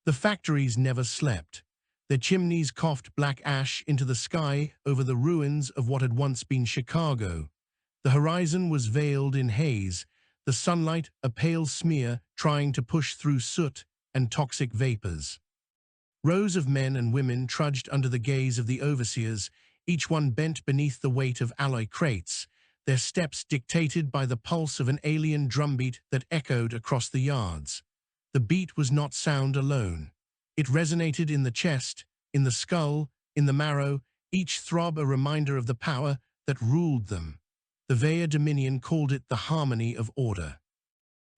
The factories never slept. Their chimneys coughed black ash into the sky over the ruins of what had once been Chicago. The horizon was veiled in haze, the sunlight a pale smear trying to push through soot and toxic vapors. Rows of men and women trudged under the gaze of the overseers, each one bent beneath the weight of alloy crates, their steps dictated by the pulse of an alien drumbeat that echoed across the yards. The beat was not sound alone. It resonated in the chest, in the skull, in the marrow, each throb a reminder of the power that ruled them. The Vaya Dominion called it the harmony of order.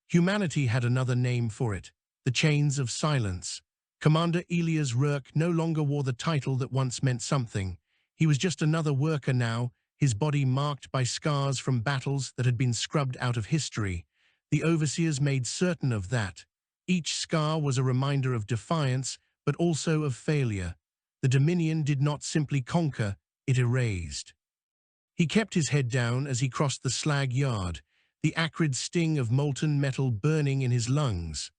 Humanity had another name for it, the chains of silence. Commander Elias Rourke no longer wore the title that once meant something. He was just another worker now, his body marked by scars from battles that had been scrubbed out of history. The overseers made certain of that. Each scar was a reminder of defiance, but also of failure. The Dominion did not simply conquer, it erased. He kept his head down as he crossed the slag yard, the acrid sting of molten metal burning in his lungs.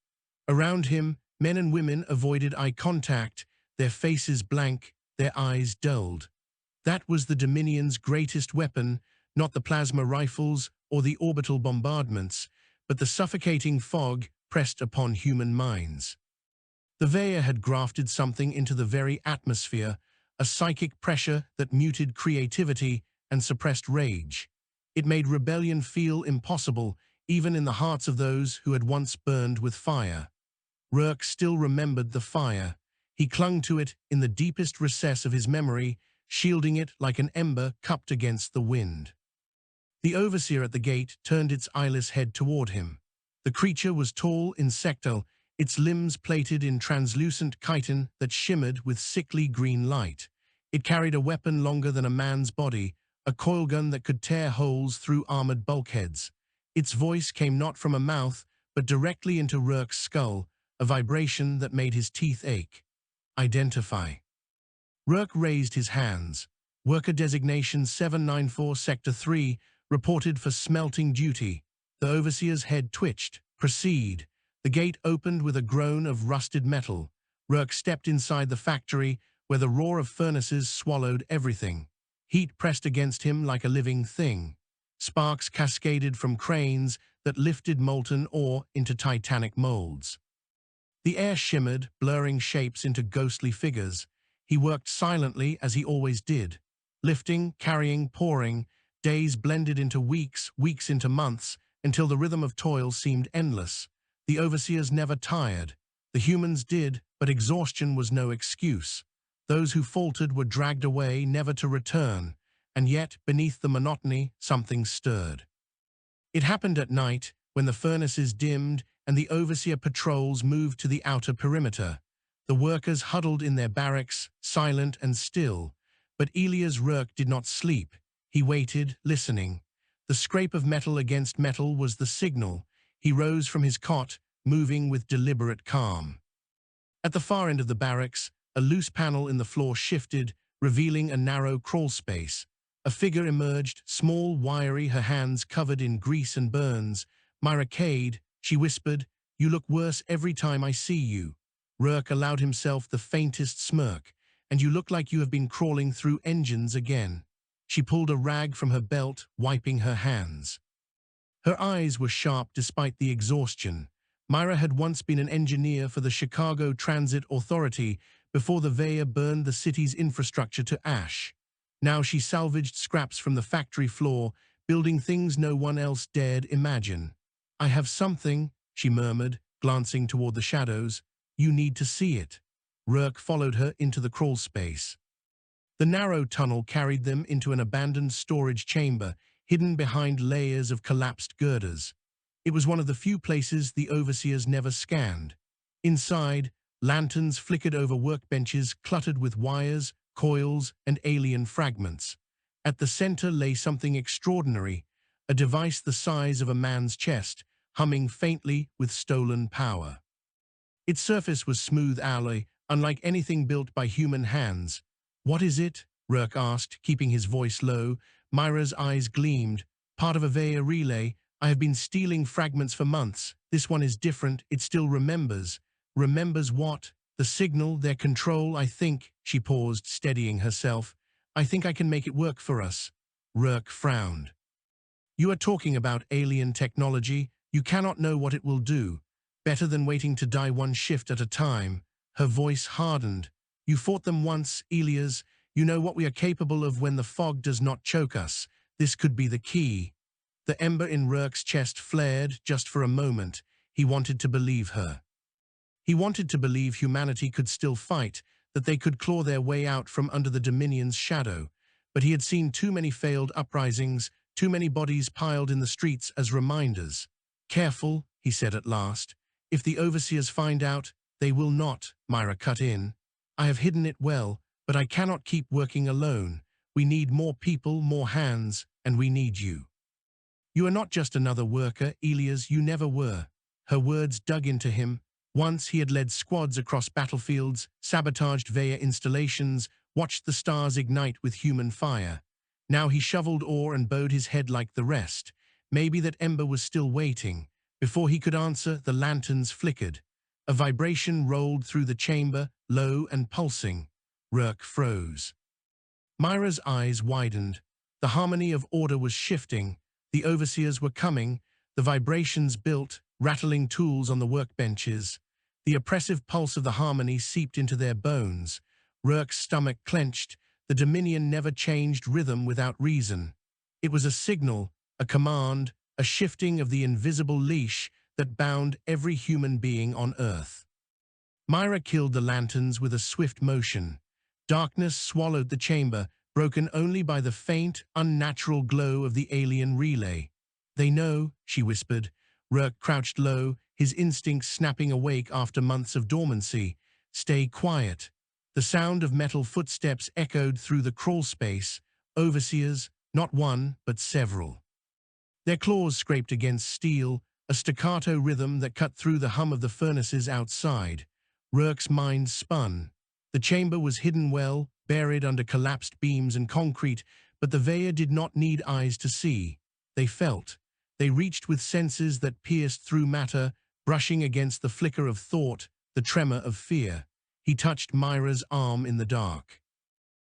Around him, men and women avoided eye contact, their faces blank, their eyes dulled. That was the Dominion's greatest weapon, not the plasma rifles or the orbital bombardments, but the suffocating fog pressed upon human minds. The Vaya had grafted something into the very atmosphere, a psychic pressure that muted creativity and suppressed rage. It made rebellion feel impossible, even in the hearts of those who had once burned with fire. Rourke still remembered the fire. He clung to it in the deepest recess of his memory, shielding it like an ember cupped against the wind. The overseer at the gate turned its eyeless head toward him. The creature was tall, insectal, its limbs plated in translucent chitin that shimmered with sickly green light. It carried a weapon longer than a man's body, a coilgun that could tear holes through armored bulkheads. Its voice came not from a mouth, but directly into Rourke's skull, a vibration that made his teeth ache. Identify. Rourke raised his hands. Worker designation 794 Sector 3, reported for smelting duty. The overseer's head twitched. Proceed. The gate opened with a groan of rusted metal. Rourke stepped inside the factory, where the roar of furnaces swallowed everything. Heat pressed against him like a living thing. Sparks cascaded from cranes that lifted molten ore into titanic molds. The air shimmered, blurring shapes into ghostly figures. He worked silently as he always did. Lifting, carrying, pouring, days blended into weeks, weeks into months, until the rhythm of toil seemed endless. The overseers never tired. The humans did, but exhaustion was no excuse. Those who faltered were dragged away, never to return, and yet, beneath the monotony, something stirred. It happened at night, when the furnaces dimmed and the overseer patrols moved to the outer perimeter. The workers huddled in their barracks, silent and still, but Elias Rourke did not sleep. He waited, listening. The scrape of metal against metal was the signal. He rose from his cot, moving with deliberate calm. At the far end of the barracks, a loose panel in the floor shifted, revealing a narrow crawl space. A figure emerged, small, wiry, her hands covered in grease and burns. "Myra Cade," she whispered, "you look worse every time I see you." Rourke allowed himself the faintest smirk. "And you look like you have been crawling through engines again." She pulled a rag from her belt, wiping her hands. Her eyes were sharp despite the exhaustion. Myra had once been an engineer for the Chicago Transit Authority before the Vaya burned the city's infrastructure to ash. Now she salvaged scraps from the factory floor, building things no one else dared imagine. "I have something," she murmured, glancing toward the shadows. "You need to see it." Rourke followed her into the crawl space. The narrow tunnel carried them into an abandoned storage chamber, hidden behind layers of collapsed girders. It was one of the few places the overseers never scanned. Inside, lanterns flickered over workbenches cluttered with wires, coils, and alien fragments. At the center lay something extraordinary, a device the size of a man's chest, humming faintly with stolen power. Its surface was smooth alloy, unlike anything built by human hands. "What is it?" Rourke asked, keeping his voice low. Myra's eyes gleamed. "Part of a Vaya relay. I have been stealing fragments for months. This one is different. It still remembers." "Remembers what?" The signal, their control, I think, she paused, steadying herself. I think I can make it work for us. Rourke frowned. You are talking about alien technology. You cannot know what it will do. Better than waiting to die one shift at a time. Her voice hardened. You fought them once, Elias. You know what we are capable of when the fog does not choke us. This could be the key. The ember in Rourke's chest flared just for a moment. He wanted to believe her. He wanted to believe humanity could still fight, that they could claw their way out from under the Dominion's shadow. But he had seen too many failed uprisings, too many bodies piled in the streets as reminders. Careful, he said at last. If the overseers find out, they will not, Myra cut in. I have hidden it well, but I cannot keep working alone. We need more people, more hands, and we need you. You are not just another worker, Elias, you never were. Her words dug into him. Once he had led squads across battlefields, sabotaged Veya installations, watched the stars ignite with human fire. Now he shoveled ore and bowed his head like the rest. Maybe that ember was still waiting. Before he could answer, the lanterns flickered. A vibration rolled through the chamber, low and pulsing. Rourke froze. Myra's eyes widened. The harmony of order was shifting. The overseers were coming. The vibrations built, rattling tools on the workbenches. The oppressive pulse of the harmony seeped into their bones. Rourke's stomach clenched. The Dominion never changed rhythm without reason. It was a signal, a command, a shifting of the invisible leash that bound every human being on Earth. Myra killed the lanterns with a swift motion. Darkness swallowed the chamber, broken only by the faint, unnatural glow of the alien relay. They know, she whispered. Rourke crouched low, his instincts snapping awake after months of dormancy. Stay quiet. The sound of metal footsteps echoed through the crawl space. Overseers, not one, but several. Their claws scraped against steel, a staccato rhythm that cut through the hum of the furnaces outside. Rourke's mind spun. The chamber was hidden well, buried under collapsed beams and concrete, but the Veya did not need eyes to see. They felt. They reached with senses that pierced through matter, brushing against the flicker of thought, the tremor of fear. He touched Myra's arm in the dark.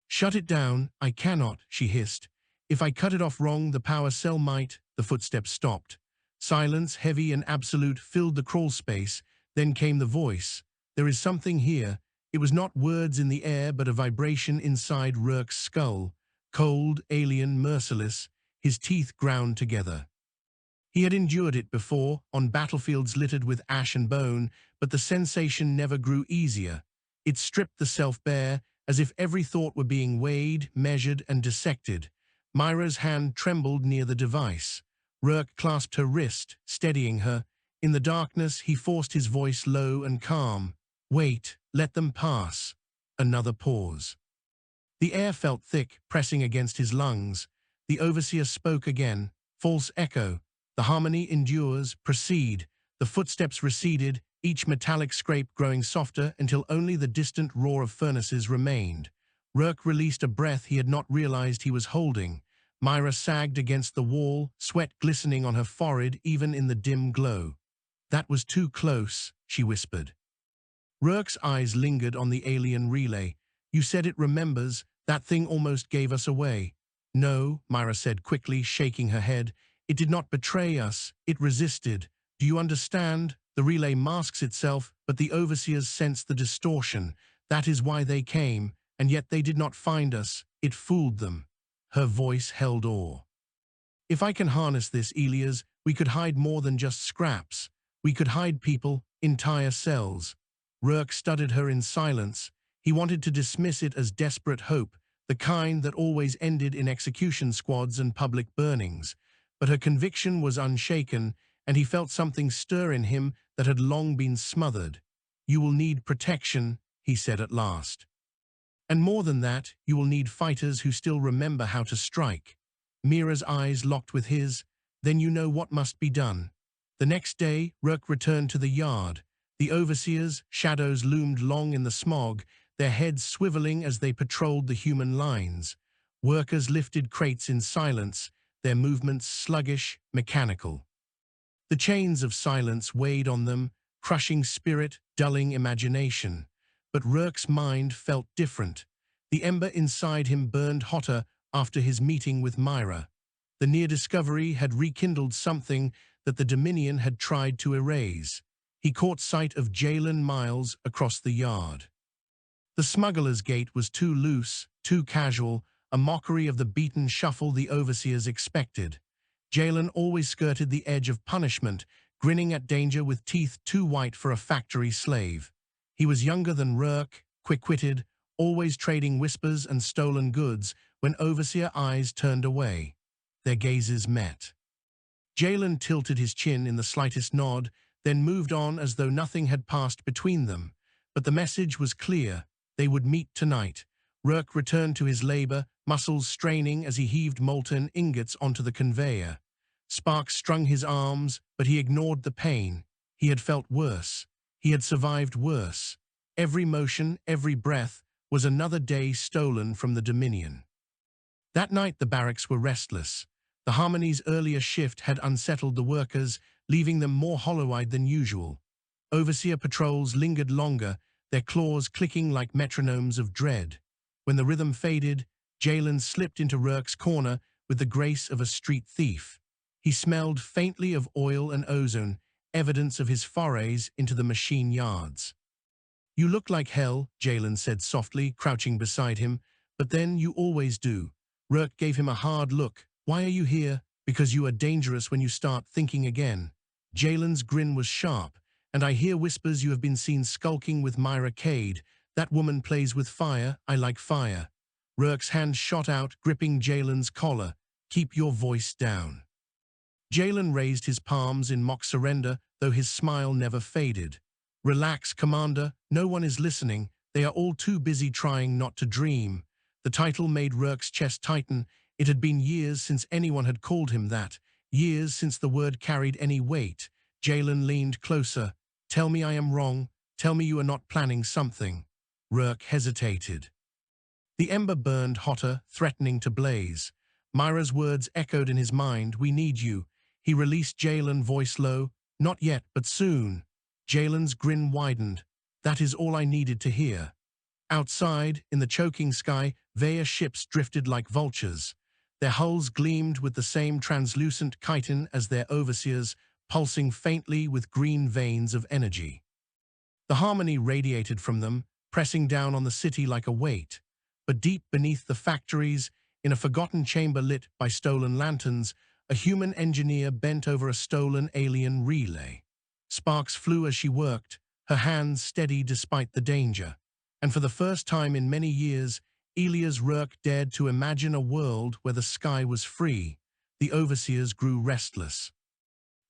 Shut it down, I cannot, she hissed. If I cut it off wrong, the power cell might. The footsteps stopped. Silence, heavy and absolute, filled the crawl space. Then came the voice. There is something here. It was not words in the air, but a vibration inside Rourke's skull. Cold, alien, merciless, his teeth ground together. He had endured it before, on battlefields littered with ash and bone, but the sensation never grew easier. It stripped the self bare, as if every thought were being weighed, measured, and dissected. Myra's hand trembled near the device. Rourke clasped her wrist, steadying her. In the darkness, he forced his voice low and calm. Wait, let them pass. Another pause. The air felt thick, pressing against his lungs. The overseer spoke again. False echo. The harmony endures. Proceed. The footsteps receded, each metallic scrape growing softer until only the distant roar of furnaces remained. Rourke released a breath he had not realized he was holding. Myra sagged against the wall, sweat glistening on her forehead even in the dim glow. That was too close, she whispered. Rourke's eyes lingered on the alien relay. You said it remembers. That thing almost gave us away. No, Myra said quickly, shaking her head. It did not betray us. It resisted. Do you understand? The relay masks itself, but the overseers sense the distortion. That is why they came, and yet they did not find us. It fooled them. Her voice held awe. If I can harness this, Elias, we could hide more than just scraps. We could hide people, entire cells. Rourke studied her in silence. He wanted to dismiss it as desperate hope, the kind that always ended in execution squads and public burnings. But her conviction was unshaken, and he felt something stir in him that had long been smothered. You will need protection, he said at last. And more than that, you will need fighters who still remember how to strike. Mira's eyes locked with his. Then you know what must be done. The next day, Rourke returned to the yard. The overseers' shadows loomed long in the smog, their heads swiveling as they patrolled the human lines. Workers lifted crates in silence, their movements sluggish, mechanical. The chains of silence weighed on them, crushing spirit, dulling imagination. But Rourke's mind felt different. The ember inside him burned hotter after his meeting with Myra. The near discovery had rekindled something that the Dominion had tried to erase. He caught sight of Jalen Miles across the yard. The smuggler's gait was too loose, too casual, a mockery of the beaten shuffle the overseers expected. Jalen always skirted the edge of punishment, grinning at danger with teeth too white for a factory slave. He was younger than Rourke, quick-witted, always trading whispers and stolen goods when overseer eyes turned away. Their gazes met. Jalen tilted his chin in the slightest nod, then moved on as though nothing had passed between them. But the message was clear. They would meet tonight. Rourke returned to his labor, muscles straining as he heaved molten ingots onto the conveyor. Sparks strung his arms, but he ignored the pain. He had felt worse. He had survived worse. Every motion, every breath, was another day stolen from the Dominion. That night the barracks were restless. The Harmony's earlier shift had unsettled the workers, leaving them more hollow-eyed than usual. Overseer patrols lingered longer, their claws clicking like metronomes of dread. When the rhythm faded, Jalen slipped into Rourke's corner with the grace of a street thief. He smelled faintly of oil and ozone, evidence of his forays into the machine yards. "You look like hell," Jalen said softly, crouching beside him, "but then you always do." Rourke gave him a hard look. "Why are you here?" "Because you are dangerous when you start thinking again." Jalen's grin was sharp. "And I hear whispers you have been seen skulking with Myra Cade. That woman plays with fire. I like fire." Rourke's hand shot out, gripping Jalen's collar. "Keep your voice down." Jalen raised his palms in mock surrender, though his smile never faded. "Relax, Commander. No one is listening. They are all too busy trying not to dream." The title made Rourke's chest tighten. It had been years since anyone had called him that. Years since the word carried any weight. Jalen leaned closer. "Tell me I am wrong. Tell me you are not planning something." Rourke hesitated. The ember burned hotter, threatening to blaze. Myra's words echoed in his mind. "We need you." He released Jalen, voice low. "Not yet, but soon." Jalen's grin widened. "That is all I needed to hear." Outside, in the choking sky, Veya ships drifted like vultures. Their hulls gleamed with the same translucent chitin as their overseers, pulsing faintly with green veins of energy. The harmony radiated from them, pressing down on the city like a weight. But deep beneath the factories, in a forgotten chamber lit by stolen lanterns, a human engineer bent over a stolen alien relay. Sparks flew as she worked, her hands steady despite the danger. And for the first time in many years, Elias Rourke dared to imagine a world where the sky was free. The overseers grew restless.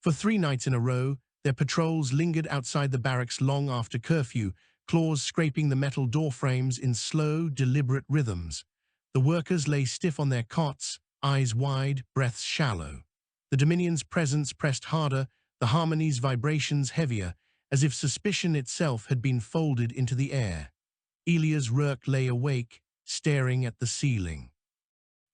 For 3 nights in a row, their patrols lingered outside the barracks long after curfew, claws scraping the metal doorframes in slow, deliberate rhythms. The workers lay stiff on their cots, eyes wide, breaths shallow. The Dominion's presence pressed harder, the Harmony's vibrations heavier, as if suspicion itself had been folded into the air. Elias Rourke lay awake, staring at the ceiling.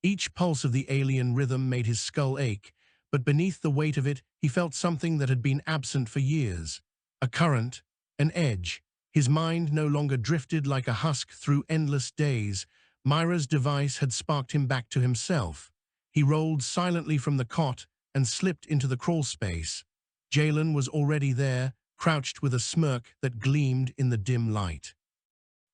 Each pulse of the alien rhythm made his skull ache, but beneath the weight of it, he felt something that had been absent for years. A current, an edge. His mind no longer drifted like a husk through endless days. Myra's device had sparked him back to himself. He rolled silently from the cot and slipped into the crawl space. Jalen was already there, crouched with a smirk that gleamed in the dim light.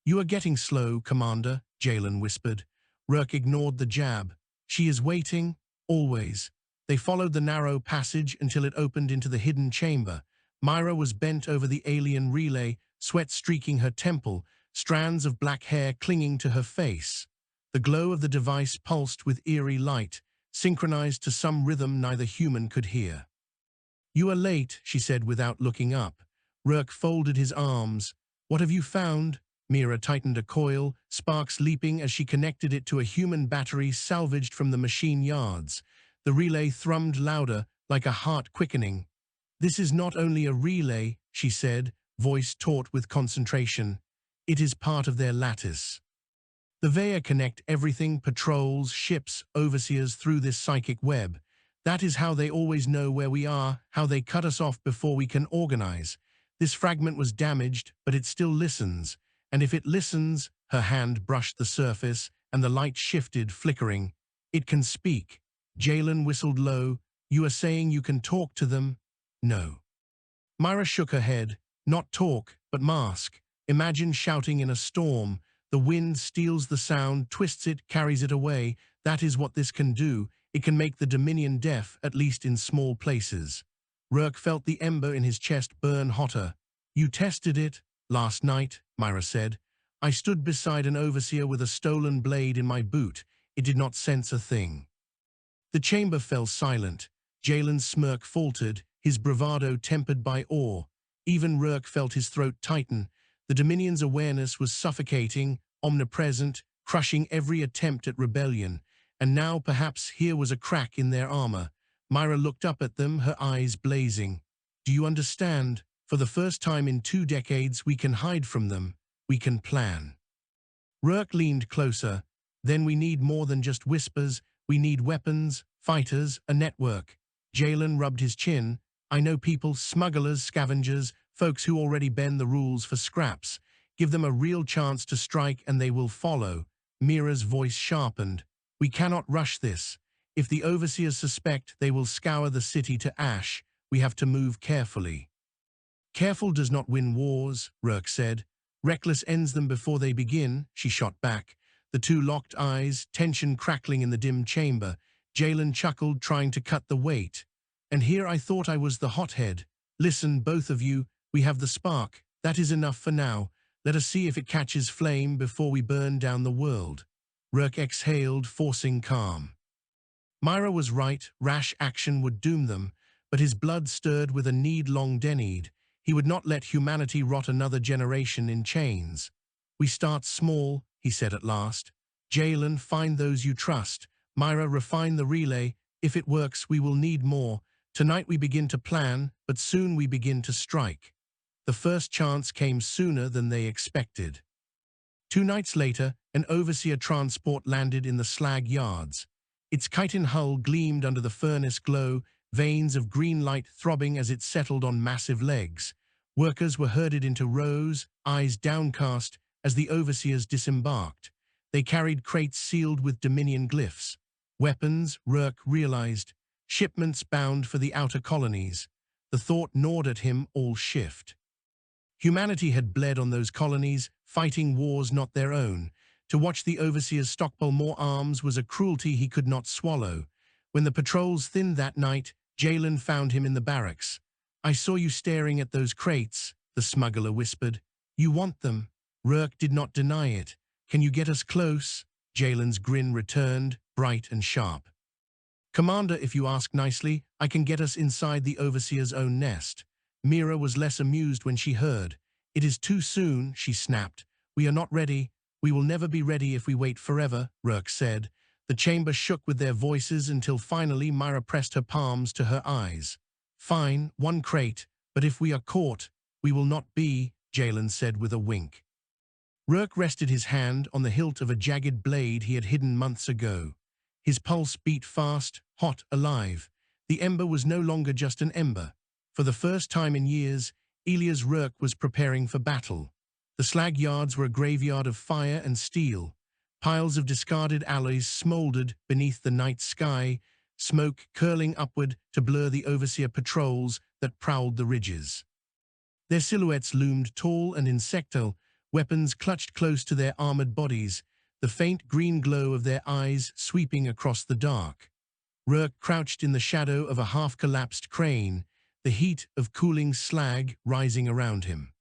"You are getting slow, Commander," Jalen whispered. Rourke ignored the jab. "She is waiting, always." They followed the narrow passage until it opened into the hidden chamber. Myra was bent over the alien relay, sweat streaking her temple, strands of black hair clinging to her face. The glow of the device pulsed with eerie light, synchronized to some rhythm neither human could hear. "You are late," she said without looking up. Rourke folded his arms. "What have you found?" Mira tightened a coil, sparks leaping as she connected it to a human battery salvaged from the machine yards. The relay thrummed louder, like a heart quickening. "This is not only a relay," she said, voice taut with concentration. "It is part of their lattice. The Veya connect everything, patrols, ships, overseers through this psychic web. That is how they always know where we are, how they cut us off before we can organize. This fragment was damaged, but it still listens. And if it listens, her hand brushed the surface, and the light shifted, flickering. It can speak. Jalen whistled low. You are saying you can talk to them? No. Myra shook her head. Not talk, but mask. Imagine shouting in a storm. The wind steals the sound, twists it, carries it away. That is what this can do. It can make the Dominion deaf, at least in small places. Rourke felt the ember in his chest burn hotter. You tested it? Last night, Myra said. I stood beside an overseer with a stolen blade in my boot. It did not sense a thing. The chamber fell silent. Jalen's smirk faltered, his bravado tempered by awe. Even Rourke felt his throat tighten. The Dominion's awareness was suffocating, omnipresent, crushing every attempt at rebellion. And now perhaps here was a crack in their armor. Myra looked up at them, her eyes blazing. Do you understand? For the first time in 2 decades, we can hide from them. We can plan. Rourke leaned closer. Then we need more than just whispers. We need weapons, fighters, a network. Jalen rubbed his chin. I know people, smugglers, scavengers, folks who already bend the rules for scraps. Give them a real chance to strike and they will follow. Mira's voice sharpened. We cannot rush this. If the overseers suspect, they will scour the city to ash. We have to move carefully. Careful does not win wars, Rourke said. Reckless ends them before they begin, she shot back. The two locked eyes, tension crackling in the dim chamber. Jalen chuckled, trying to cut the weight. And here I thought I was the hothead. Listen, both of you, we have the spark. That is enough for now. Let us see if it catches flame before we burn down the world. Rourke exhaled, forcing calm. Myra was right, rash action would doom them, but his blood stirred with a need long denied. He would not let humanity rot another generation in chains. We start small, he said at last. Jalen, find those you trust. Myra, refine the relay. If it works, we will need more. Tonight we begin to plan, but soon we begin to strike. The first chance came sooner than they expected. 2 nights later, an overseer transport landed in the slag yards. Its chitin hull gleamed under the furnace glow, veins of green light throbbing as it settled on massive legs. Workers were herded into rows, eyes downcast, as the overseers disembarked. They carried crates sealed with Dominion glyphs. Weapons, Rourke realized. Shipments bound for the outer colonies. The thought gnawed at him, all shift. Humanity had bled on those colonies, fighting wars not their own. To watch the overseers stockpile more arms was a cruelty he could not swallow. When the patrols thinned that night, Jalen found him in the barracks. I saw you staring at those crates, the smuggler whispered. You want them. Rourke did not deny it. Can you get us close? Jalen's grin returned, bright and sharp. Commander, if you ask nicely, I can get us inside the overseer's own nest. Mira was less amused when she heard. It is too soon, she snapped. We are not ready. We will never be ready if we wait forever, Rourke said. The chamber shook with their voices until finally Myra pressed her palms to her eyes. Fine, 1 crate, but if we are caught, we will not be, Jalen said with a wink. Rourke rested his hand on the hilt of a jagged blade he had hidden months ago. His pulse beat fast, hot, alive. The ember was no longer just an ember. For the first time in years, Elias Rourke was preparing for battle. The slag yards were a graveyard of fire and steel. Piles of discarded alloys smoldered beneath the night sky, smoke curling upward to blur the overseer patrols that prowled the ridges. Their silhouettes loomed tall and insectal, weapons clutched close to their armored bodies, the faint green glow of their eyes sweeping across the dark. Rourke crouched in the shadow of a half-collapsed crane, the heat of cooling slag rising around him.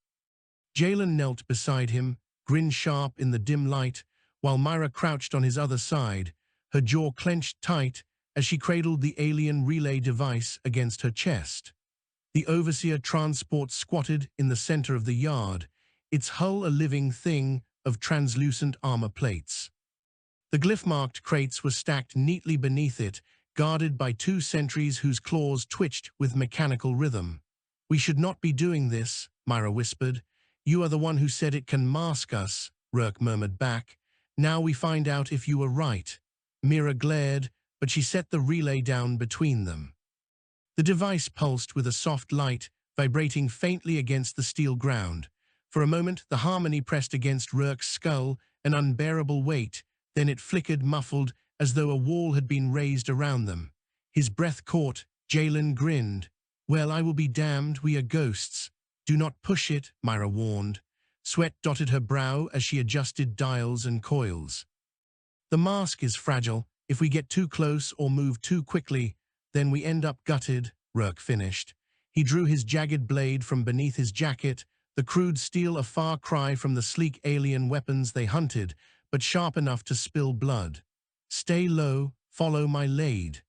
Jalen knelt beside him, grin sharp in the dim light, while Myra crouched on his other side, her jaw clenched tight as she cradled the alien relay device against her chest. The overseer transport squatted in the center of the yard, its hull a living thing of translucent armor plates. The glyph-marked crates were stacked neatly beneath it, guarded by 2 sentries whose claws twitched with mechanical rhythm. We should not be doing this, Myra whispered. You are the one who said it can mask us, Rourke murmured back. Now we find out if you were right. Mira glared, but she set the relay down between them. The device pulsed with a soft light, vibrating faintly against the steel ground. For a moment, the harmony pressed against Rourke's skull, an unbearable weight, then it flickered muffled as though a wall had been raised around them. His breath caught. Jalen grinned. "Well, I will be damned, we are ghosts." "Do not push it," Myra warned. Sweat dotted her brow as she adjusted dials and coils. "The mask is fragile. If we get too close or move too quickly, then we end up gutted," Rourke finished. He drew his jagged blade from beneath his jacket, the crude steel a far cry from the sleek alien weapons they hunted, but sharp enough to spill blood. "Stay low, follow my lead."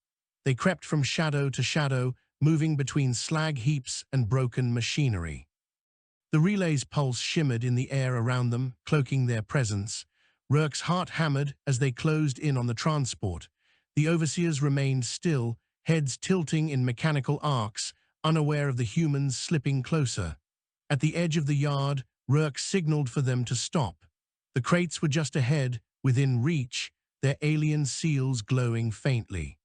They crept from shadow to shadow, moving between slag heaps and broken machinery. The relay's pulse shimmered in the air around them, cloaking their presence. Rourke's heart hammered as they closed in on the transport. The overseers remained still, heads tilting in mechanical arcs, unaware of the humans slipping closer. At the edge of the yard, Rourke signaled for them to stop. The crates were just ahead, within reach, their alien seals glowing faintly.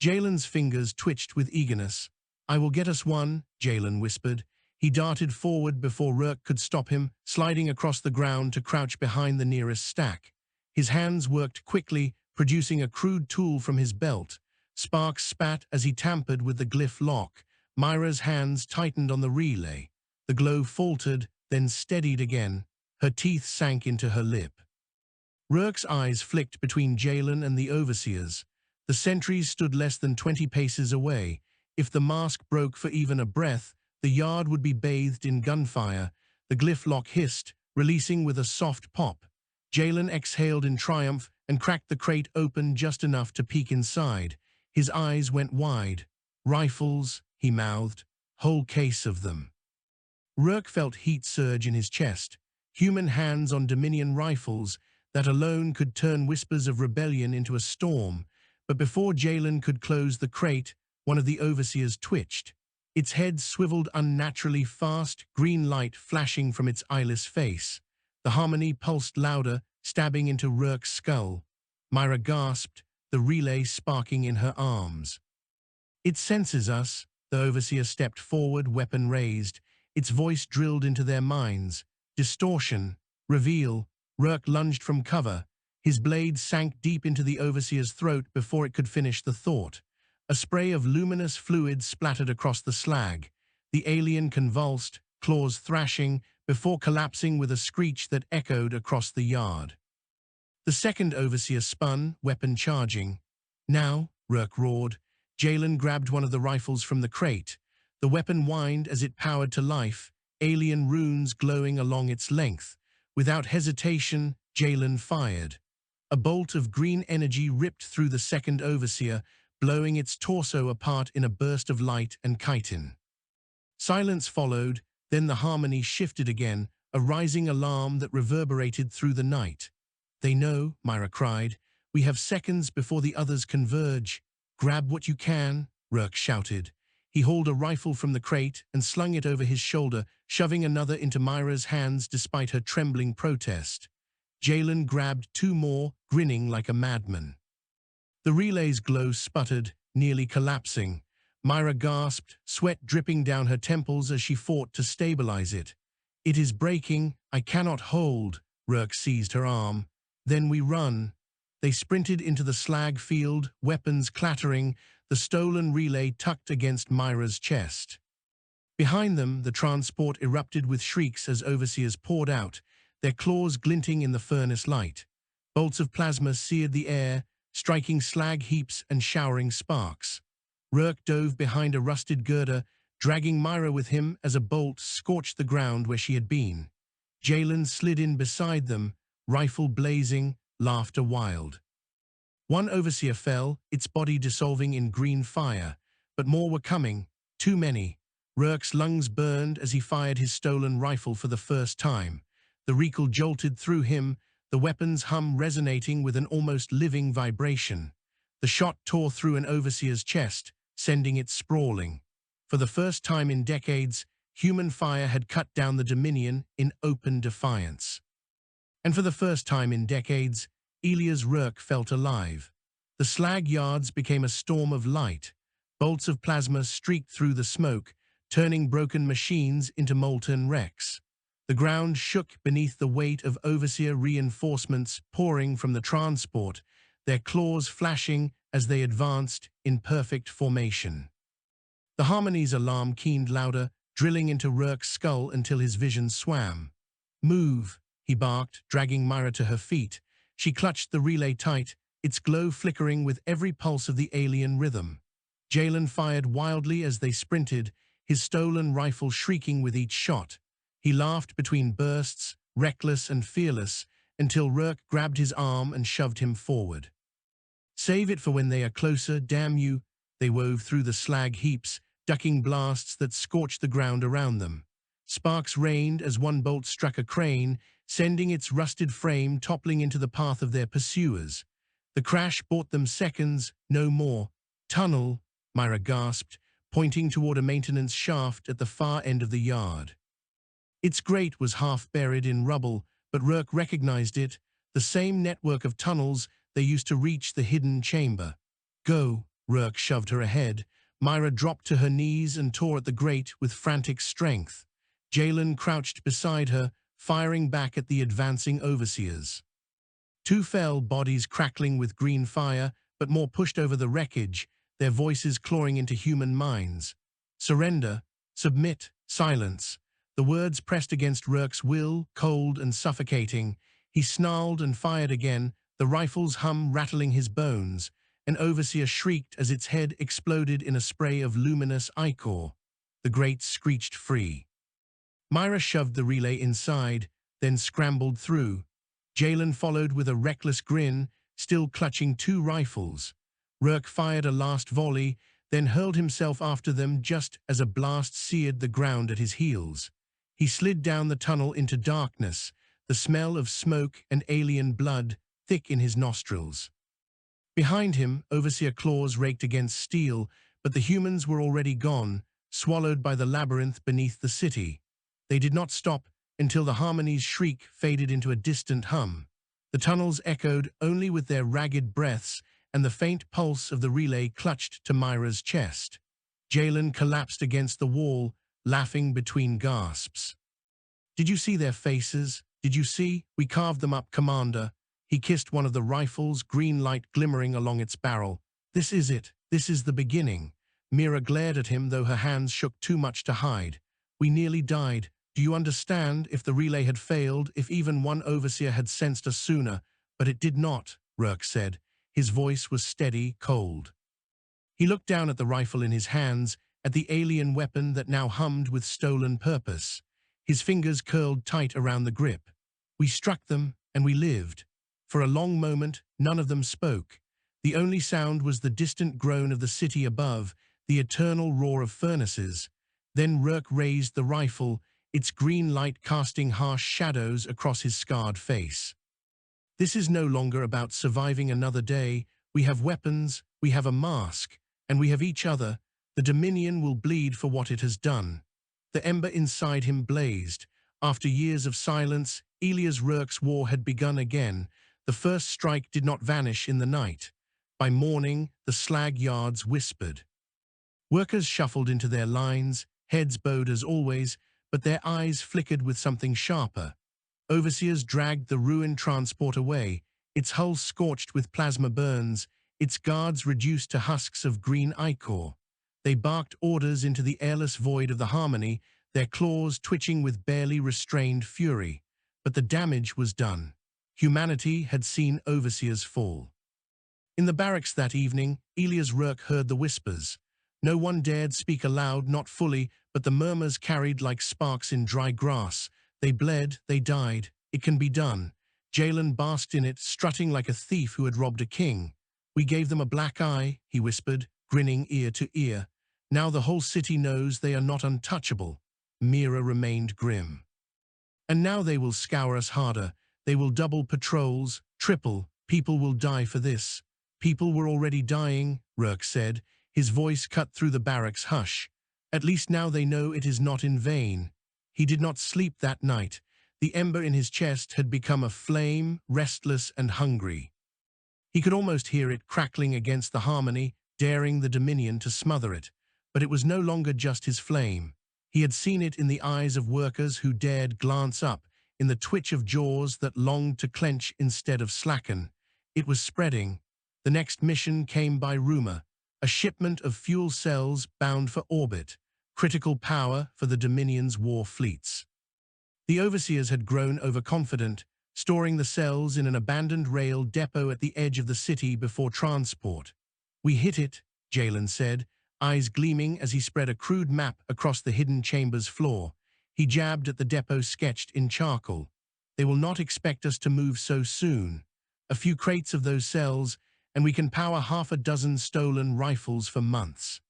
Jalen's fingers twitched with eagerness. "I will get us one," Jalen whispered. He darted forward before Rourke could stop him, sliding across the ground to crouch behind the nearest stack. His hands worked quickly, producing a crude tool from his belt. Sparks spat as he tampered with the glyph lock. Myra's hands tightened on the relay. The glow faltered, then steadied again. Her teeth sank into her lip. Rourke's eyes flicked between Jalen and the overseers. The sentries stood less than 20 paces away. If the mask broke for even a breath, the yard would be bathed in gunfire. The glyph lock hissed, releasing with a soft pop. Jalen exhaled in triumph and cracked the crate open just enough to peek inside. His eyes went wide. "Rifles," he mouthed. "Whole case of them." Rourke felt heat surge in his chest. Human hands on Dominion rifles, that alone could turn whispers of rebellion into a storm. But before Jalen could close the crate, one of the overseers twitched. Its head swiveled unnaturally fast, green light flashing from its eyeless face. The harmony pulsed louder, stabbing into Rourke's skull. Myra gasped, the relay sparking in her arms. "It senses us." The overseer stepped forward, weapon raised. Its voice drilled into their minds. "Distortion. Reveal." Rourke lunged from cover. His blade sank deep into the overseer's throat before it could finish the thought. A spray of luminous fluid splattered across the slag. The alien convulsed, claws thrashing, before collapsing with a screech that echoed across the yard. The second overseer spun, weapon charging. "Now," Rourke roared. Jalen grabbed one of the rifles from the crate. The weapon whined as it powered to life, alien runes glowing along its length. Without hesitation, Jalen fired. A bolt of green energy ripped through the second overseer, blowing its torso apart in a burst of light and chitin. Silence followed, then the harmony shifted again, a rising alarm that reverberated through the night. "They know," Myra cried. "We have seconds before the others converge." "Grab what you can," Rourke shouted. He hauled a rifle from the crate and slung it over his shoulder, shoving another into Myra's hands despite her trembling protest. Jalen grabbed two more, grinning like a madman. The relay's glow sputtered, nearly collapsing. Myra gasped, sweat dripping down her temples as she fought to stabilize it. "It is breaking. I cannot hold." Rourke seized her arm. "Then we run." They sprinted into the slag field, weapons clattering, the stolen relay tucked against Myra's chest. Behind them, the transport erupted with shrieks as overseers poured out, their claws glinting in the furnace light. Bolts of plasma seared the air, striking slag heaps and showering sparks. Rourke dove behind a rusted girder, dragging Myra with him as a bolt scorched the ground where she had been. Jalen slid in beside them, rifle blazing, laughter wild. One overseer fell, its body dissolving in green fire, but more were coming, too many. Rourke's lungs burned as he fired his stolen rifle for the first time. The recoil jolted through him, the weapon's hum resonating with an almost living vibration. The shot tore through an overseer's chest, sending it sprawling. For the first time in decades, human fire had cut down the Dominion in open defiance. And for the first time in decades, Elias Rourke felt alive. The slag yards became a storm of light. Bolts of plasma streaked through the smoke, turning broken machines into molten wrecks. The ground shook beneath the weight of overseer reinforcements pouring from the transport, their claws flashing as they advanced in perfect formation. The Harmony's alarm keened louder, drilling into Rourke's skull until his vision swam. "Move," he barked, dragging Myra to her feet. She clutched the relay tight, its glow flickering with every pulse of the alien rhythm. Jalen fired wildly as they sprinted, his stolen rifle shrieking with each shot. He laughed between bursts, reckless and fearless, until Rourke grabbed his arm and shoved him forward. "Save it for when they are closer, damn you," they wove through the slag heaps, ducking blasts that scorched the ground around them. Sparks rained as one bolt struck a crane, sending its rusted frame toppling into the path of their pursuers. The crash bought them seconds, no more. "Tunnel," Myra gasped, pointing toward a maintenance shaft at the far end of the yard. Its grate was half buried in rubble, but Rourke recognized it, the same network of tunnels they used to reach the hidden chamber. "Go," Rourke shoved her ahead. Myra dropped to her knees and tore at the grate with frantic strength. Jalen crouched beside her, firing back at the advancing overseers. Two fell, bodies crackling with green fire, but more pushed over the wreckage, their voices clawing into human minds. "Surrender, submit, silence." The words pressed against Rourke's will, cold and suffocating. He snarled and fired again, the rifle's hum rattling his bones. An overseer shrieked as its head exploded in a spray of luminous ichor. The grate screeched free. Myra shoved the relay inside, then scrambled through. Jalen followed with a reckless grin, still clutching two rifles. Rourke fired a last volley, then hurled himself after them just as a blast seared the ground at his heels. He slid down the tunnel into darkness, the smell of smoke and alien blood thick in his nostrils. Behind him, overseer claws raked against steel, but the humans were already gone, swallowed by the labyrinth beneath the city. They did not stop until the Harmony's shriek faded into a distant hum. The tunnels echoed only with their ragged breaths, and the faint pulse of the relay clutched to Myra's chest. Jalen collapsed against the wall, laughing between gasps. "Did you see their faces? Did you see? We carved them up, Commander." He kissed one of the rifles, green light glimmering along its barrel. "This is it. This is the beginning." Mira glared at him, though her hands shook too much to hide. "We nearly died. Do you understand? If the relay had failed, if even one overseer had sensed us sooner." "But it did not," Rourke said. His voice was steady, cold. He looked down at the rifle in his hands, at the alien weapon that now hummed with stolen purpose. His fingers curled tight around the grip. "We struck them, and we lived." For a long moment, none of them spoke. The only sound was the distant groan of the city above, the eternal roar of furnaces. Then Rourke raised the rifle, its green light casting harsh shadows across his scarred face. "This is no longer about surviving another day. We have weapons, we have a mask, and we have each other. The Dominion will bleed for what it has done." The ember inside him blazed. After years of silence, Elias Rourke's war had begun again. The first strike did not vanish in the night. By morning, the slag yards whispered. Workers shuffled into their lines, heads bowed as always, but their eyes flickered with something sharper. Overseers dragged the ruined transport away, its hull scorched with plasma burns, its guards reduced to husks of green ichor. They barked orders into the airless void of the Harmony, their claws twitching with barely restrained fury. But the damage was done. Humanity had seen overseers fall. In the barracks that evening, Elias Rourke heard the whispers. No one dared speak aloud, not fully, but the murmurs carried like sparks in dry grass. They bled, they died. It can be done. Jalen basked in it, strutting like a thief who had robbed a king. "We gave them a black eye," he whispered, grinning ear to ear. "Now the whole city knows they are not untouchable." Mira remained grim. "And now they will scour us harder. They will double patrols, triple. People will die for this." "People were already dying," Rourke said, his voice cut through the barracks hush. "At least now they know it is not in vain." He did not sleep that night. The ember in his chest had become a flame, restless and hungry. He could almost hear it crackling against the Harmony, daring the Dominion to smother it. But it was no longer just his flame. He had seen it in the eyes of workers who dared glance up, in the twitch of jaws that longed to clench instead of slacken. It was spreading. The next mission came by rumor, a shipment of fuel cells bound for orbit, critical power for the Dominion's war fleets. The overseers had grown overconfident, storing the cells in an abandoned rail depot at the edge of the city before transport. "We hit it," Jalen said, eyes gleaming as he spread a crude map across the hidden chamber's floor. He jabbed at the depot sketched in charcoal. "They will not expect us to move so soon. A few crates of those cells, and we can power half a dozen stolen rifles for months."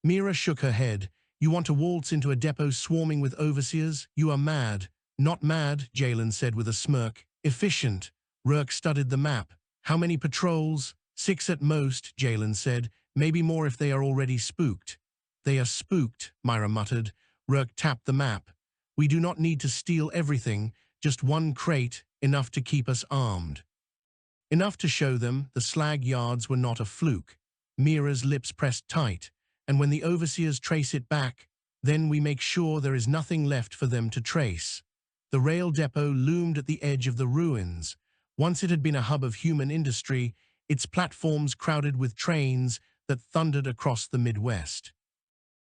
Mira shook her head. "You want to waltz into a depot swarming with overseers? You are mad." "Not mad," Jalen said with a smirk. "Efficient." Rourke studied the map. "How many patrols?" "6 at most," Jalen said. "Maybe more if they are already spooked." "They are spooked," Myra muttered. Rourke tapped the map. "We do not need to steal everything, just one crate, enough to keep us armed." Enough to show them the slag yards were not a fluke. Mira's lips pressed tight. "And when the overseers trace it back, then we make sure there is nothing left for them to trace." The rail depot loomed at the edge of the ruins. Once it had been a hub of human industry, its platforms crowded with trains that thundered across the Midwest.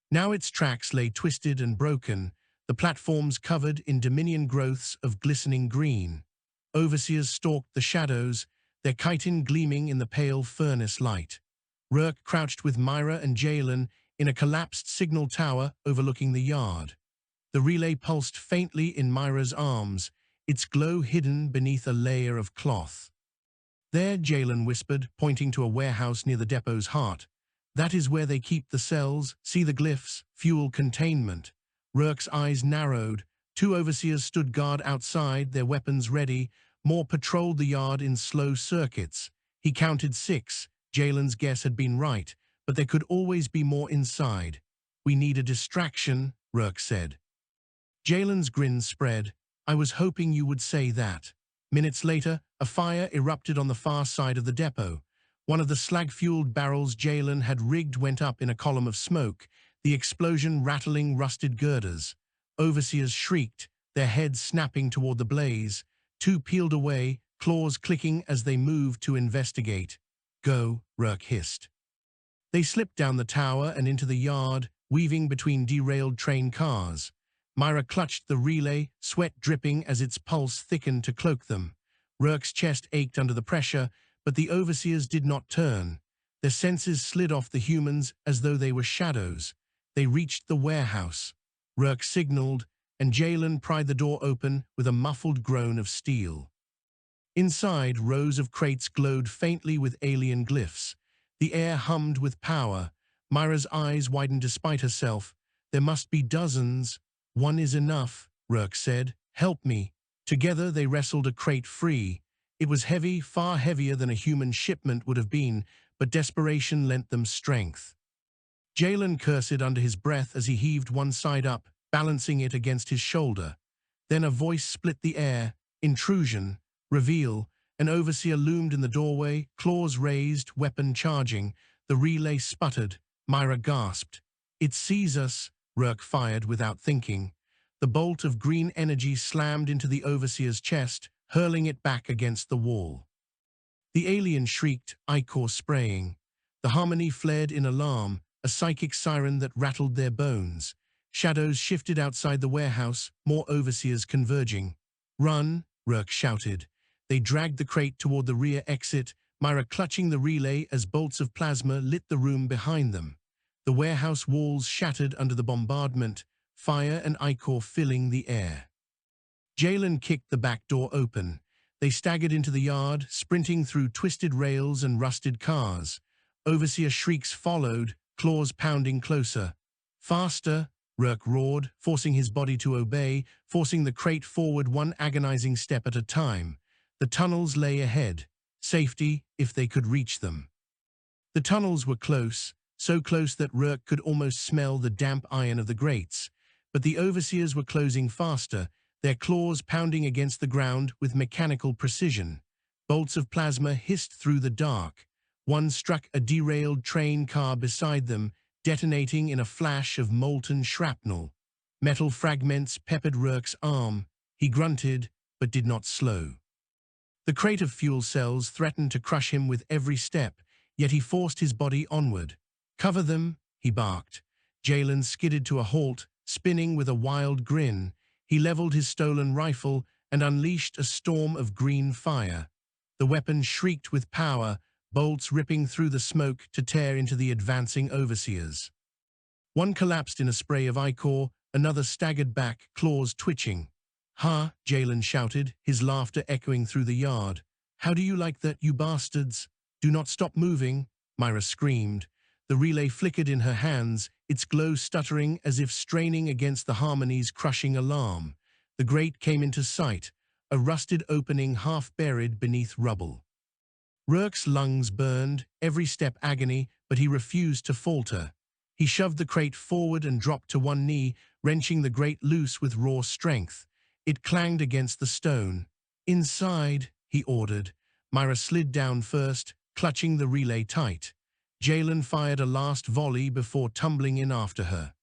Now its tracks lay twisted and broken, the platforms covered in Dominion growths of glistening green. Overseers stalked the shadows, their chitin gleaming in the pale furnace light. Rourke crouched with Myra and Jalen in a collapsed signal tower overlooking the yard. The relay pulsed faintly in Myra's arms, its glow hidden beneath a layer of cloth. "There," Jalen whispered, pointing to a warehouse near the depot's heart. "That is where they keep the cells. See the glyphs, fuel containment." Rourke's eyes narrowed. 2 overseers stood guard outside, their weapons ready. More patrolled the yard in slow circuits. He counted 6. Jalen's guess had been right, but there could always be more inside. "We need a distraction," Rourke said. Jalen's grin spread. "I was hoping you would say that." Minutes later, a fire erupted on the far side of the depot. One of the slag-fueled barrels Jalen had rigged went up in a column of smoke, the explosion rattling rusted girders. Overseers shrieked, their heads snapping toward the blaze. 2 peeled away, claws clicking as they moved to investigate. "Go," Rourke hissed. They slipped down the tower and into the yard, weaving between derailed train cars. Myra clutched the relay, sweat dripping as its pulse thickened to cloak them. Rourke's chest ached under the pressure, but the overseers did not turn. Their senses slid off the humans as though they were shadows. They reached the warehouse. Rourke signaled, and Jalen pried the door open with a muffled groan of steel. Inside, rows of crates glowed faintly with alien glyphs. The air hummed with power. Myra's eyes widened despite herself. "There must be dozens." "One is enough," Rourke said. "Help me." Together they wrestled a crate free. It was heavy, far heavier than a human shipment would have been, but desperation lent them strength. Jalen cursed under his breath as he heaved one side up, balancing it against his shoulder. Then a voice split the air. "Intrusion. Reveal." An overseer loomed in the doorway, claws raised, weapon charging. The relay sputtered. Myra gasped. "It sees us," Rourke fired without thinking. The bolt of green energy slammed into the overseer's chest, hurling it back against the wall. The alien shrieked, ichor spraying. The harmony flared in alarm, a psychic siren that rattled their bones. Shadows shifted outside the warehouse, more overseers converging. "Run," Rourke shouted. They dragged the crate toward the rear exit, Myra clutching the relay as bolts of plasma lit the room behind them. The warehouse walls shattered under the bombardment, fire and ichor filling the air. Jalen kicked the back door open. They staggered into the yard, sprinting through twisted rails and rusted cars. Overseer shrieks followed, claws pounding closer. "Faster," Rourke roared, forcing his body to obey, forcing the crate forward one agonizing step at a time. The tunnels lay ahead. Safety, if they could reach them. The tunnels were close, so close that Rourke could almost smell the damp iron of the grates. But the overseers were closing faster, their claws pounding against the ground with mechanical precision. Bolts of plasma hissed through the dark. One struck a derailed train car beside them, detonating in a flash of molten shrapnel. Metal fragments peppered Rourke's arm. He grunted, but did not slow. The crate of fuel cells threatened to crush him with every step, yet he forced his body onward. "Cover them," he barked. Jalen skidded to a halt, spinning with a wild grin. He leveled his stolen rifle and unleashed a storm of green fire. The weapon shrieked with power, bolts ripping through the smoke to tear into the advancing overseers. One collapsed in a spray of ichor, another staggered back, claws twitching. "Ha!" Jalen shouted, his laughter echoing through the yard. "How do you like that, you bastards? Do not stop moving," Myra screamed. The relay flickered in her hands, its glow stuttering as if straining against the harmony's crushing alarm. The grate came into sight, a rusted opening half buried beneath rubble. Rourke's lungs burned, every step agony, but he refused to falter. He shoved the crate forward and dropped to one knee, wrenching the grate loose with raw strength. It clanged against the stone. "Inside," he ordered. Myra slid down first, clutching the relay tight. Jalen fired a last volley before tumbling in after her.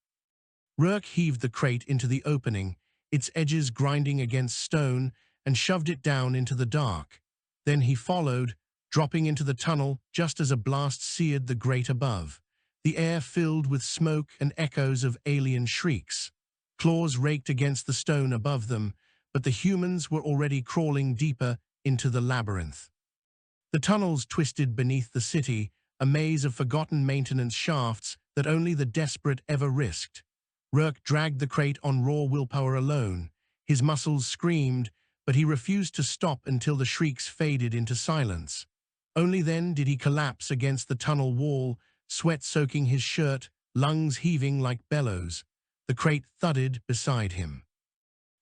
Rourke heaved the crate into the opening, its edges grinding against stone, and shoved it down into the dark. Then he followed, dropping into the tunnel just as a blast seared the grate above. The air filled with smoke and echoes of alien shrieks. Claws raked against the stone above them, but the humans were already crawling deeper into the labyrinth. The tunnels twisted beneath the city, a maze of forgotten maintenance shafts that only the desperate ever risked. Rourke dragged the crate on raw willpower alone. His muscles screamed, but he refused to stop until the shrieks faded into silence. Only then did he collapse against the tunnel wall, sweat soaking his shirt, lungs heaving like bellows. The crate thudded beside him.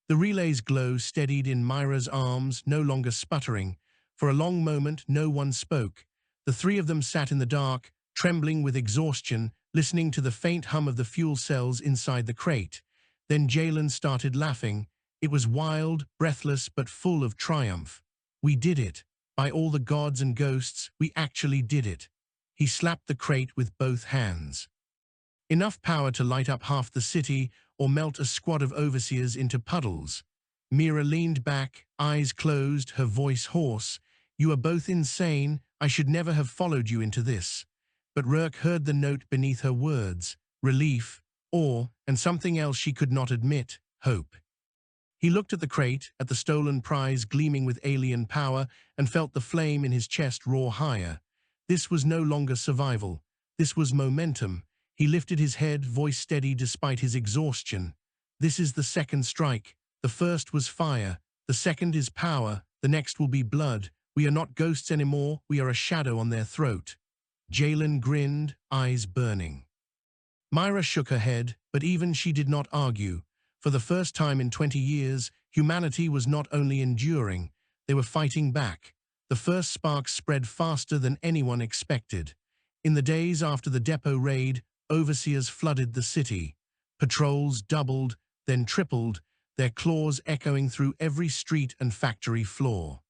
The relay's glow steadied in Myra's arms, no longer sputtering. For a long moment, no one spoke. The three of them sat in the dark, trembling with exhaustion, listening to the faint hum of the fuel cells inside the crate. Then Jalen started laughing. It was wild, breathless, but full of triumph. "We did it. By all the gods and ghosts, we actually did it." He slapped the crate with both hands. Enough power to light up half the city or melt a squad of overseers into puddles. Mira leaned back, eyes closed, her voice hoarse. "You are both insane. I should never have followed you into this." But Rourke heard the note beneath her words: relief, awe, and something else she could not admit: hope. He looked at the crate, at the stolen prize gleaming with alien power, and felt the flame in his chest roar higher. This was no longer survival. This was momentum. He lifted his head, voice steady despite his exhaustion. "This is the second strike. The first was fire. The second is power. The next will be blood. We are not ghosts anymore. We are a shadow on their throat." Jalen grinned, eyes burning. Myra shook her head, but even she did not argue. For the first time in 20 years, humanity was not only enduring, they were fighting back. The first sparks spread faster than anyone expected. In the days after the depot raid, overseers flooded the city. Patrols doubled, then tripled, their claws echoing through every street and factory floor.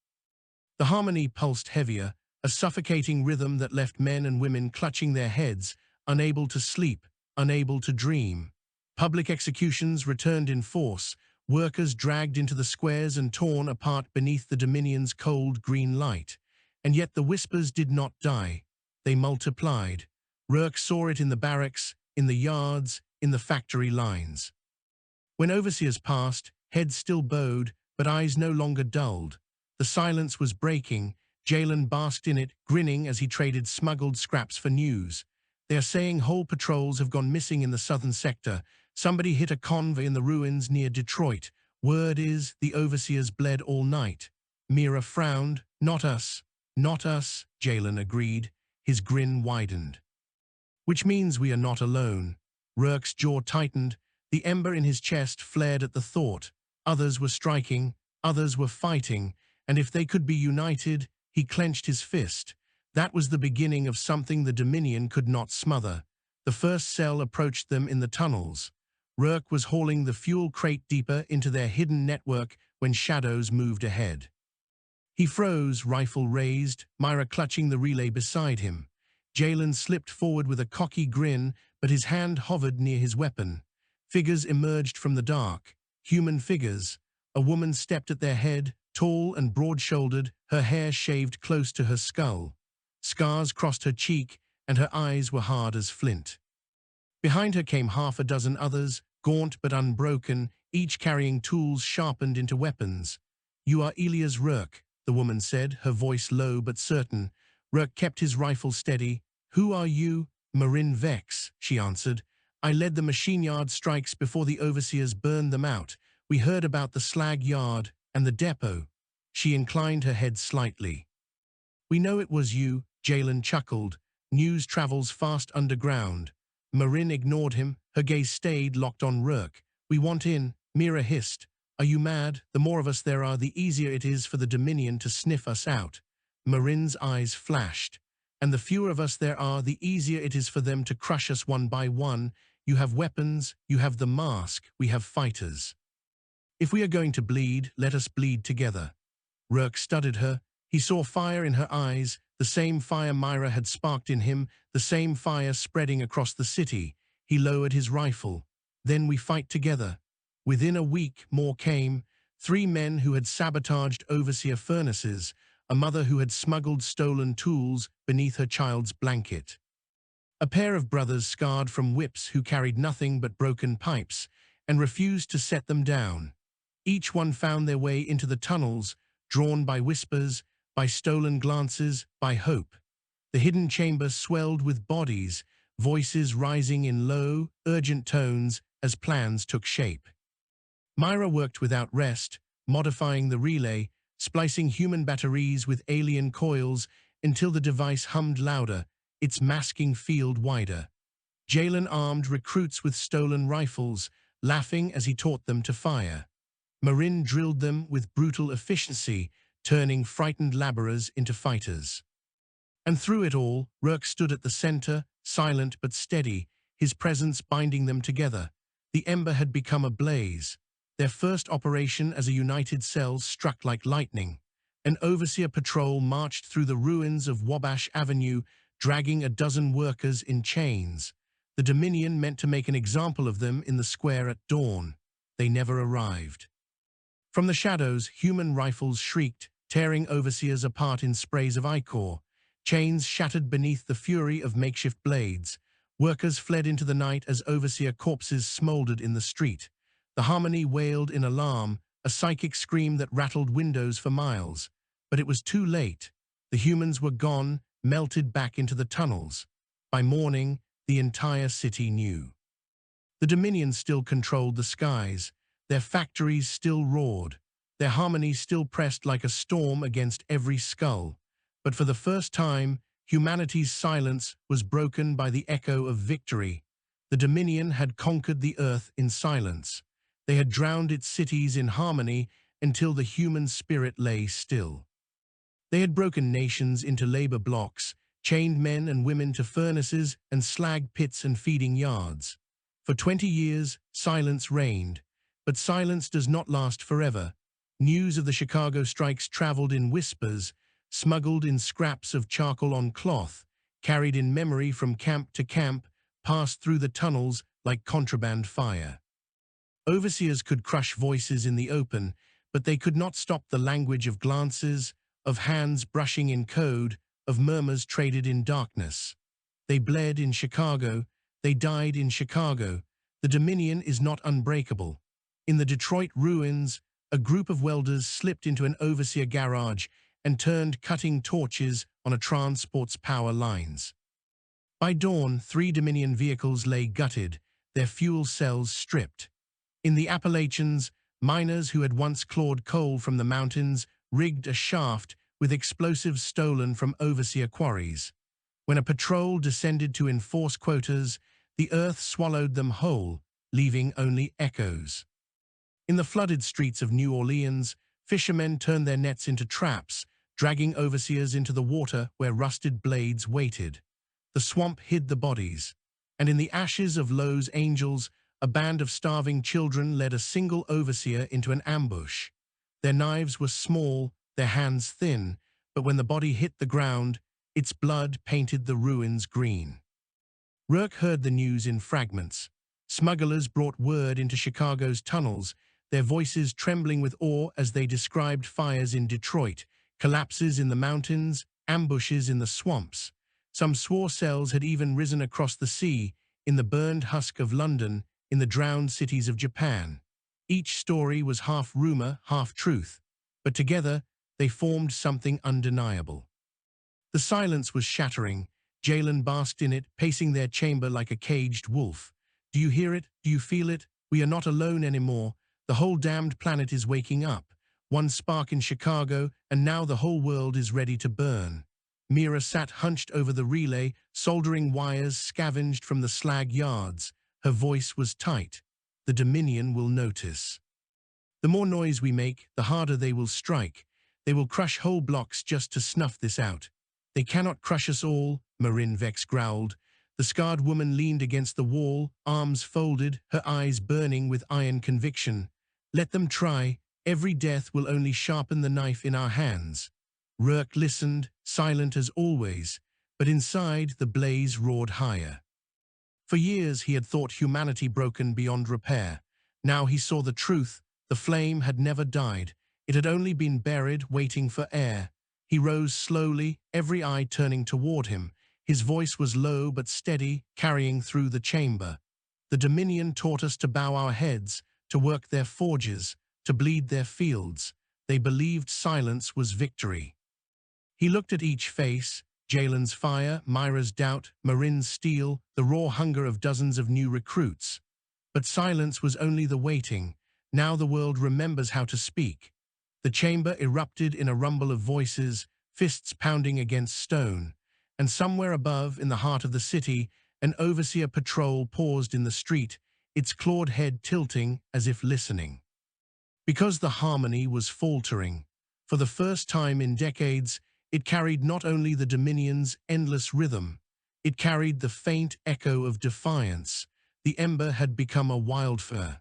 The harmony pulsed heavier, a suffocating rhythm that left men and women clutching their heads, unable to sleep, unable to dream. Public executions returned in force, workers dragged into the squares and torn apart beneath the Dominion's cold green light. And yet the whispers did not die. They multiplied. Rourke saw it in the barracks, in the yards, in the factory lines. When overseers passed, heads still bowed, but eyes no longer dulled. The silence was breaking. Jalen basked in it, grinning as he traded smuggled scraps for news. "They are saying whole patrols have gone missing in the southern sector. Somebody hit a convoy in the ruins near Detroit. Word is, the overseers bled all night." Mira frowned. "Not us. Not us," Jalen agreed. His grin widened. "Which means we are not alone." Rourke's jaw tightened. The ember in his chest flared at the thought. Others were striking, others were fighting, and if they could be united, he clenched his fist. That was the beginning of something the Dominion could not smother. The first cell approached them in the tunnels. Rourke was hauling the fuel crate deeper into their hidden network when shadows moved ahead. He froze, rifle raised, Myra clutching the relay beside him. Jalen slipped forward with a cocky grin, but his hand hovered near his weapon. Figures emerged from the dark, human figures. A woman stepped at their head, tall and broad-shouldered, her hair shaved close to her skull. Scars crossed her cheek, and her eyes were hard as flint. Behind her came half a dozen others, gaunt but unbroken, each carrying tools sharpened into weapons. "You are Elias Rourke," the woman said, her voice low but certain. Rourke kept his rifle steady. "Who are you?" "Marin Vex," she answered. "I led the machine yard strikes before the overseers burned them out. We heard about the slag yard and the depot." She inclined her head slightly. "We know it was you," Jalen chuckled. "News travels fast underground." Marin ignored him, her gaze stayed locked on Rourke. "We want in," Mira hissed. "Are you mad? The more of us there are, the easier it is for the Dominion to sniff us out." Marin's eyes flashed. "And the fewer of us there are, the easier it is for them to crush us one by one. You have weapons, you have the mask, we have fighters. If we are going to bleed, let us bleed together." Rourke studied her. He saw fire in her eyes, the same fire Myra had sparked in him, the same fire spreading across the city. He lowered his rifle. "Then we fight together." Within a week, more came. 3 men who had sabotaged overseer furnaces, a mother who had smuggled stolen tools beneath her child's blanket. A pair of brothers scarred from whips who carried nothing but broken pipes and refused to set them down. Each one found their way into the tunnels, drawn by whispers, by stolen glances, by hope. The hidden chamber swelled with bodies, voices rising in low, urgent tones as plans took shape. Myra worked without rest, modifying the relay, splicing human batteries with alien coils until the device hummed louder, its masking field wider. Jalen armed recruits with stolen rifles, laughing as he taught them to fire. Marin drilled them with brutal efficiency, turning frightened laborers into fighters. And through it all, Rourke stood at the center, silent but steady, his presence binding them together. The ember had become a blaze. Their first operation as a united cell struck like lightning. An overseer patrol marched through the ruins of Wabash Avenue, dragging a dozen workers in chains. The Dominion meant to make an example of them in the square at dawn. They never arrived. From the shadows, human rifles shrieked, tearing overseers apart in sprays of ichor. Chains shattered beneath the fury of makeshift blades. Workers fled into the night as overseer corpses smoldered in the street. The harmony wailed in alarm, a psychic scream that rattled windows for miles. But it was too late. The humans were gone, melted back into the tunnels. By morning, the entire city knew. The Dominion still controlled the skies. Their factories still roared. Their harmony still pressed like a storm against every skull. But for the first time, humanity's silence was broken by the echo of victory. The Dominion had conquered the Earth in silence. They had drowned its cities in harmony until the human spirit lay still. They had broken nations into labor blocks, chained men and women to furnaces and slag pits and feeding yards. For 20 years, silence reigned. But silence does not last forever. News of the Chicago strikes traveled in whispers, smuggled in scraps of charcoal on cloth, carried in memory from camp to camp, passed through the tunnels like contraband fire. Overseers could crush voices in the open, but they could not stop the language of glances, of hands brushing in code, of murmurs traded in darkness. They bled in Chicago, they died in Chicago. The Dominion is not unbreakable. In the Detroit ruins, a group of welders slipped into an overseer garage and turned cutting torches on a transport's power lines. By dawn, 3 Dominion vehicles lay gutted, their fuel cells stripped. In the Appalachians, miners who had once clawed coal from the mountains rigged a shaft with explosives stolen from overseer quarries. When a patrol descended to enforce quotas, the earth swallowed them whole, leaving only echoes. In the flooded streets of New Orleans, fishermen turned their nets into traps, dragging overseers into the water where rusted blades waited. The swamp hid the bodies, and in the ashes of Lowe's Angels, a band of starving children led a single overseer into an ambush. Their knives were small, their hands thin, but when the body hit the ground, its blood painted the ruins green. Rourke heard the news in fragments. Smugglers brought word into Chicago's tunnels, their voices trembling with awe as they described fires in Detroit, collapses in the mountains, ambushes in the swamps. Some swore cells had even risen across the sea, in the burned husk of London, in the drowned cities of Japan. Each story was half rumor, half truth, but together they formed something undeniable. The silence was shattering. Jalen basked in it, pacing their chamber like a caged wolf. Do you hear it? Do you feel it? We are not alone anymore. The whole damned planet is waking up. One spark in Chicago, and now the whole world is ready to burn. Mira sat hunched over the relay, soldering wires scavenged from the slag yards. Her voice was tight. The Dominion will notice. The more noise we make, the harder they will strike. They will crush whole blocks just to snuff this out. They cannot crush us all, Marin Vex growled. The scarred woman leaned against the wall, arms folded, her eyes burning with iron conviction. Let them try. Every death will only sharpen the knife in our hands. Rourke listened, silent as always, but inside the blaze roared higher. For years he had thought humanity broken beyond repair. Now he saw the truth. The flame had never died. It had only been buried, waiting for air. He rose slowly, every eye turning toward him. His voice was low but steady, carrying through the chamber. The Dominion taught us to bow our heads, to work their forges, to bleed their fields. They believed silence was victory. He looked at each face, Jalen's fire, Myra's doubt, Marin's steel, the raw hunger of dozens of new recruits. But silence was only the waiting. Now the world remembers how to speak. The chamber erupted in a rumble of voices, fists pounding against stone. And somewhere above, in the heart of the city, an overseer patrol paused in the street, its clawed head tilting as if listening. Because the harmony was faltering. For the first time in decades, it carried not only the Dominion's endless rhythm, it carried the faint echo of defiance. The ember had become a wildfire.